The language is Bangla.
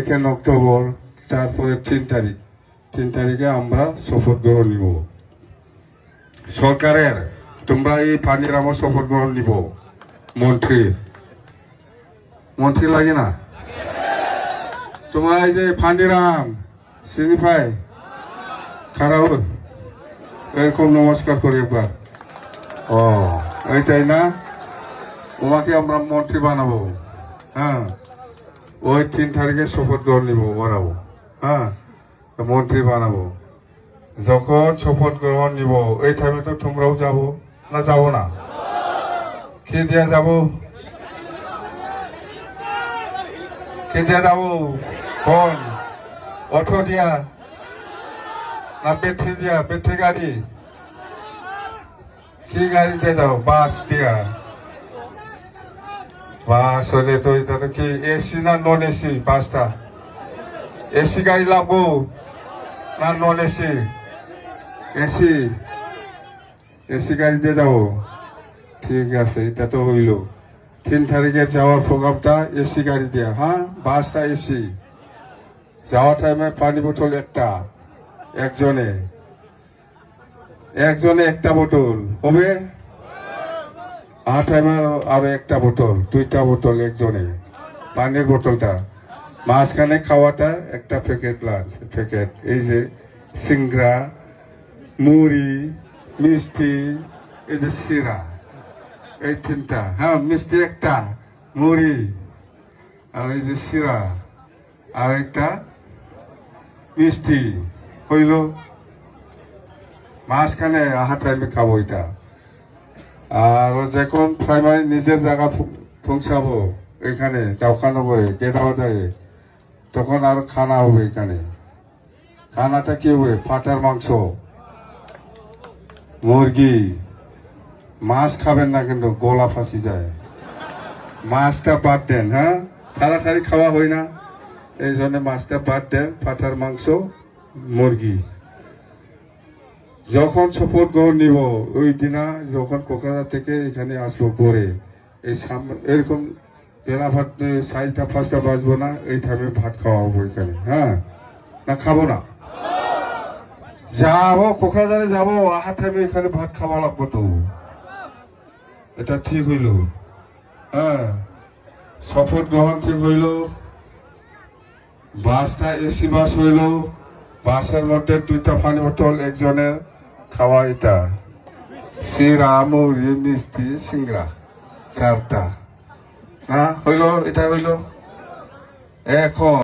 2 অক্টোবর, তারপরে 3 তারিখে আমরা শপথ গ্রহণ নিব সরকারের। তোমরা এই পানিরামও শপথ গ্রহণ নিব মন্ত্রী লাগে না? তোমরা এই যে পানিরাম সিনিফাই খারাপ এরকম নমস্কার করি একবার। ও এইটাই না? তোমাকে আমরা মন্ত্রী বানাবো। হ্যাঁ, ওই 3 তারিখে শপথ গ্রহণ নিব, বানাবো। হ্যাঁ, মন্ত্রী বানাবো। যখন শপথ গ্রহণ নিব এই টাইমে তো তোমরাও যাবো না? যাবো না? কে দিয়া যাবো? কে দিয়া যাবো? কোন অটো দিয়া না বেঠে দিয়া? বেঠে গাড়ি? কি গাড়িতে যাও? বাস দিয়া? বাস হলে তো এটা তো কি এসি না নন এসি? বাসটা এসি গাড়ি লাগবো না নন এসি? এসি। এসি গাড়িতে যাবো, ঠিক আছে। এটা তো হইল 3 তারিখে যাওয়ার প্রোগ্রামটা এসি গাড়ি দিয়া। হ্যাঁ, বাসটা এসি। যাওয়ার টাইমে পানি বোতল একটা, একজনে একটা বোতল হবে। আর টাইমে আরো একটা বোতল, 2টা বোতল একজনে, পানির বোতলটা। মাঝখানে খাওয়াটা একটা প্যাকেট। এই যে সিংড়া, মুড়ি, মিষ্টি, এই যে শিরা, এই 3টা। হ্যাঁ, মিষ্টি একটা, মুড়ি, আর এই যে শিরা, আর একটা মিষ্টি হইল। মাঝখানে আহা টাইমে খাবো এটা। আর যখন প্রাইমারি নিজের জায়গা পৌঁছাবো এখানে দাওখানগরে গেদাবাজারে, তখন আর খানা হবে এখানে। খানাটা কি হবে? পাটার মাংস, মুরগি। মাছ খাবেন না কিন্তু, গলা ফাঁসি যায়। মাছটা বাদ দেন। হ্যাঁ, তাড়াতাড়ি খাওয়া হয় না, এই জন্য মাছটা বাদ দেন। পাটার মাংস, মুরগি। যখন শপথ গ্রহণ নিব ওই দিনা, যখন কোকরাঝার থেকে এখানে আসবো পরে, এই সামনে এরকম বেলা ভাত 4টা 5টা বাজবো না, এই টাইমে ভাত খাওয়া হবো এখানে। হ্যাঁ, না খাবো না? যাবো কোকরাঝারে, যাবো আহা টাইমে এখানে ভাত খাওয়া লাগবো তো। এটা ঠিক হইল? হ্যাঁ, শপথ গ্রহণ ঠিক হইল। বাসটা এসি বাস হইল। বাসের মধ্যে 2টা পানি বোতল একজনের খাওয়া। এটা শিরা, মুড়ি, মিষ্টি, সিংড়া 4টা। হ্যাঁ, হইল? এটা হইল এখন।